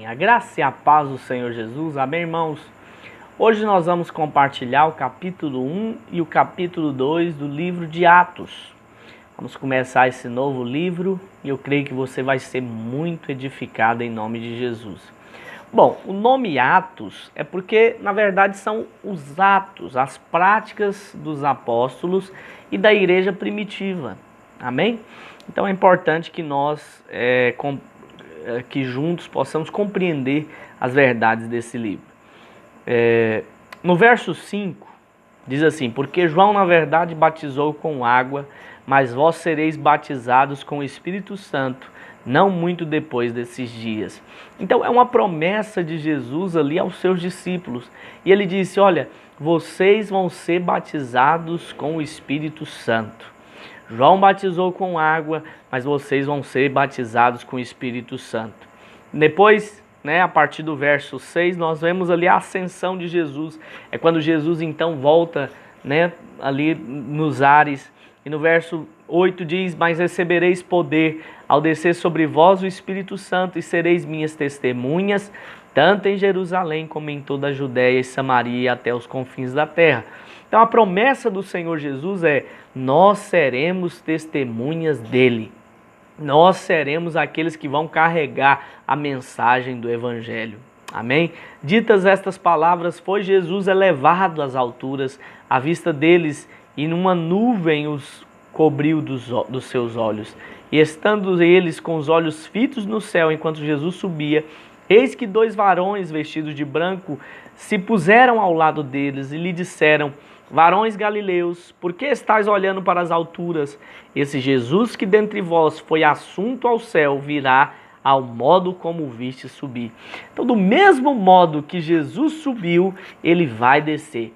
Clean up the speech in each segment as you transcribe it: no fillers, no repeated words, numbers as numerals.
A graça e a paz do Senhor Jesus, amém, irmãos? Hoje nós vamos compartilhar o capítulo 1 e o capítulo 2 do livro de Atos. Vamos começar esse novo livro e eu creio que você vai ser muito edificado em nome de Jesus. Bom, o nome Atos é porque, na verdade, são os atos, as práticas dos apóstolos e da igreja primitiva, amém? Então é importante que nós que juntos possamos compreender as verdades desse livro. No verso 5, diz assim: porque João, na verdade, batizou com água, mas vós sereis batizados com o Espírito Santo, não muito depois desses dias. Então é uma promessa de Jesus ali aos seus discípulos. E ele disse: olha, vocês vão ser batizados com o Espírito Santo. João batizou com água, mas vocês vão ser batizados com o Espírito Santo. Depois, a partir do verso 6, nós vemos ali a ascensão de Jesus. É quando Jesus então volta, ali nos ares. E no verso 8 diz: mas recebereis poder ao descer sobre vós o Espírito Santo e sereis minhas testemunhas, tanto em Jerusalém como em toda a Judéia e Samaria e até os confins da terra. Então a promessa do Senhor Jesus é: nós seremos testemunhas dele. Nós seremos aqueles que vão carregar a mensagem do Evangelho. Amém? Ditas estas palavras, foi Jesus elevado às alturas, à vista deles, e numa nuvem os cobriu dos seus olhos. E estando eles com os olhos fitos no céu, enquanto Jesus subia, eis que dois varões vestidos de branco se puseram ao lado deles e lhe disseram: varões galileus, por que estáis olhando para as alturas? Esse Jesus que dentre vós foi assunto ao céu virá ao modo como o viste subir. Então, do mesmo modo que Jesus subiu, ele vai descer.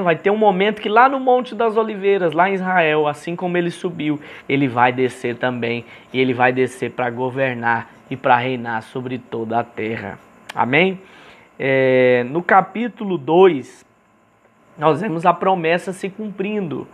Vai ter um momento que lá no Monte das Oliveiras, lá em Israel, assim como ele subiu, ele vai descer também. E ele vai descer para governar e para reinar sobre toda a terra. Amém? No capítulo 2, nós vemos a promessa se cumprindo,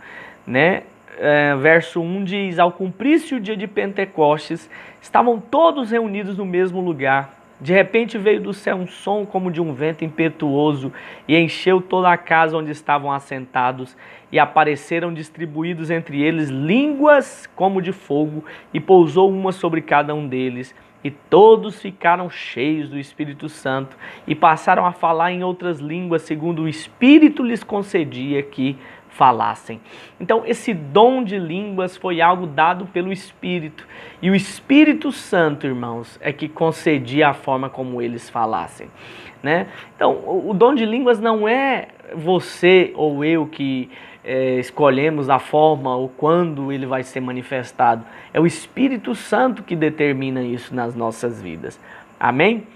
verso 1 diz: ao cumprir-se o dia de Pentecostes, estavam todos reunidos no mesmo lugar. De repente veio do céu um som como de um vento impetuoso e encheu toda a casa onde estavam assentados, e apareceram distribuídos entre eles línguas como de fogo, e pousou uma sobre cada um deles. E todos ficaram cheios do Espírito Santo e passaram a falar em outras línguas, segundo o Espírito lhes concedia que falassem. Então, esse dom de línguas foi algo dado pelo Espírito. E o Espírito Santo, irmãos, é que concedia a forma como eles falassem. Então, o dom de línguas não é você ou eu que escolhemos a forma ou quando ele vai ser manifestado. É o Espírito Santo que determina isso nas nossas vidas. Amém?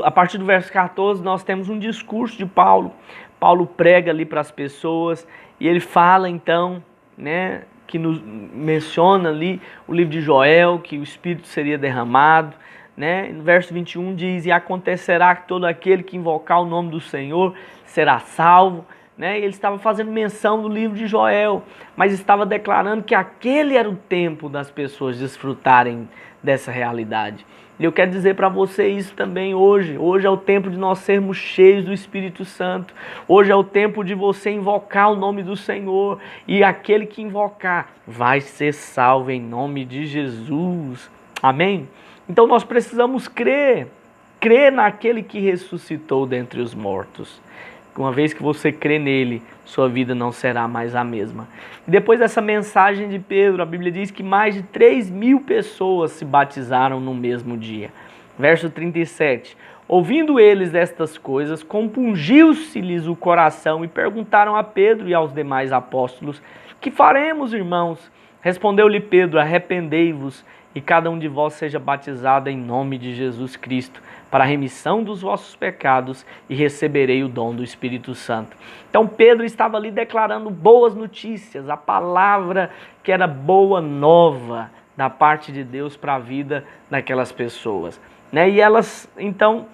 A partir do verso 14, nós temos um discurso de Paulo. Paulo prega ali para as pessoas e ele fala então, que nos menciona ali o livro de Joel, que o Espírito seria derramado. No verso 21 diz: e acontecerá que todo aquele que invocar o nome do Senhor será salvo. Ele estava fazendo menção do livro de Joel, mas estava declarando que aquele era o tempo das pessoas desfrutarem dessa realidade. E eu quero dizer para você isso também hoje. Hoje é o tempo de nós sermos cheios do Espírito Santo. Hoje é o tempo de você invocar o nome do Senhor. E aquele que invocar vai ser salvo em nome de Jesus. Amém? Então nós precisamos crer naquele que ressuscitou dentre os mortos. Uma vez que você crê nele, sua vida não será mais a mesma. E depois dessa mensagem de Pedro, a Bíblia diz que mais de 3.000 pessoas se batizaram no mesmo dia. Verso 37. Ouvindo eles estas coisas, compungiu-se-lhes o coração e perguntaram a Pedro e aos demais apóstolos: que faremos, irmãos? Respondeu-lhe Pedro: arrependei-vos e cada um de vós seja batizado em nome de Jesus Cristo, para a remissão dos vossos pecados, e receberei o dom do Espírito Santo. Então Pedro estava ali declarando boas notícias, a palavra que era boa nova da parte de Deus para a vida daquelas pessoas. E elas então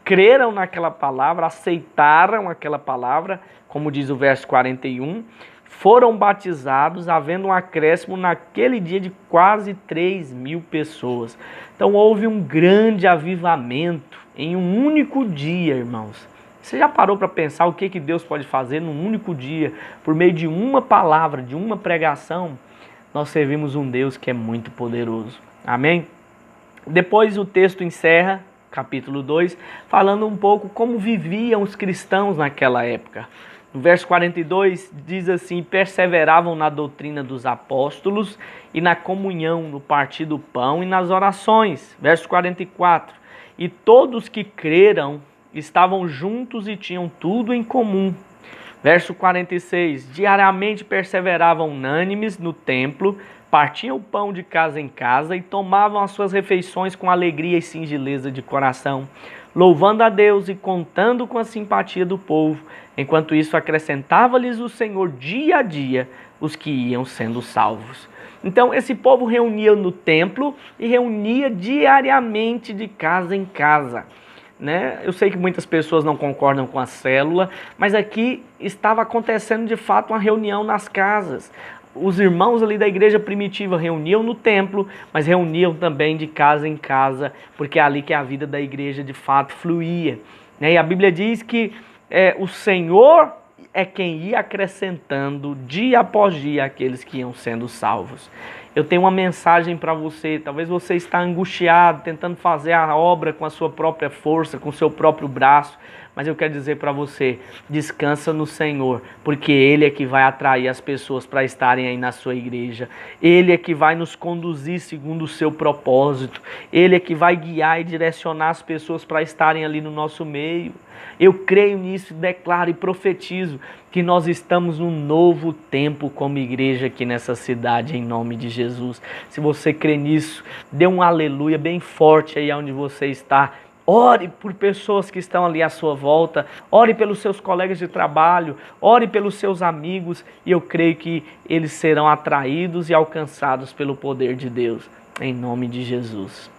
creram naquela palavra, aceitaram aquela palavra, como diz o verso 41, foram batizados, havendo um acréscimo naquele dia de quase 3.000 pessoas. Então houve um grande avivamento em um único dia, irmãos. Você já parou para pensar o que Deus pode fazer num único dia, por meio de uma palavra, de uma pregação? Nós servimos um Deus que é muito poderoso. Amém? Depois o texto encerra, capítulo 2, falando um pouco como viviam os cristãos naquela época. No verso 42 diz assim: perseveravam na doutrina dos apóstolos e na comunhão, no partir do pão e nas orações. Verso 44, e todos que creram estavam juntos e tinham tudo em comum. Verso 46, diariamente perseveravam unânimes no templo, partiam o pão de casa em casa e tomavam as suas refeições com alegria e singeleza de coração, louvando a Deus e contando com a simpatia do povo. Enquanto isso, acrescentava-lhes o Senhor dia a dia os que iam sendo salvos. Então, esse povo reunia no templo e reunia diariamente de casa em casa. Eu sei que muitas pessoas não concordam com a célula, mas aqui estava acontecendo de fato uma reunião nas casas. Os irmãos ali da igreja primitiva reuniam no templo, mas reuniam também de casa em casa, porque é ali que a vida da igreja de fato fluía. E a Bíblia diz que o Senhor é quem ia acrescentando dia após dia aqueles que iam sendo salvos. Eu tenho uma mensagem para você. Talvez você está angustiado, tentando fazer a obra com a sua própria força, com o seu próprio braço. Mas eu quero dizer para você, descansa no Senhor, porque Ele é que vai atrair as pessoas para estarem aí na sua igreja. Ele é que vai nos conduzir segundo o seu propósito. Ele é que vai guiar e direcionar as pessoas para estarem ali no nosso meio. Eu creio nisso, declaro e profetizo que nós estamos num novo tempo como igreja aqui nessa cidade, em nome de Jesus. Se você crê nisso, dê um aleluia bem forte aí onde você está. Ore por pessoas que estão ali à sua volta, ore pelos seus colegas de trabalho, ore pelos seus amigos, e eu creio que eles serão atraídos e alcançados pelo poder de Deus, em nome de Jesus.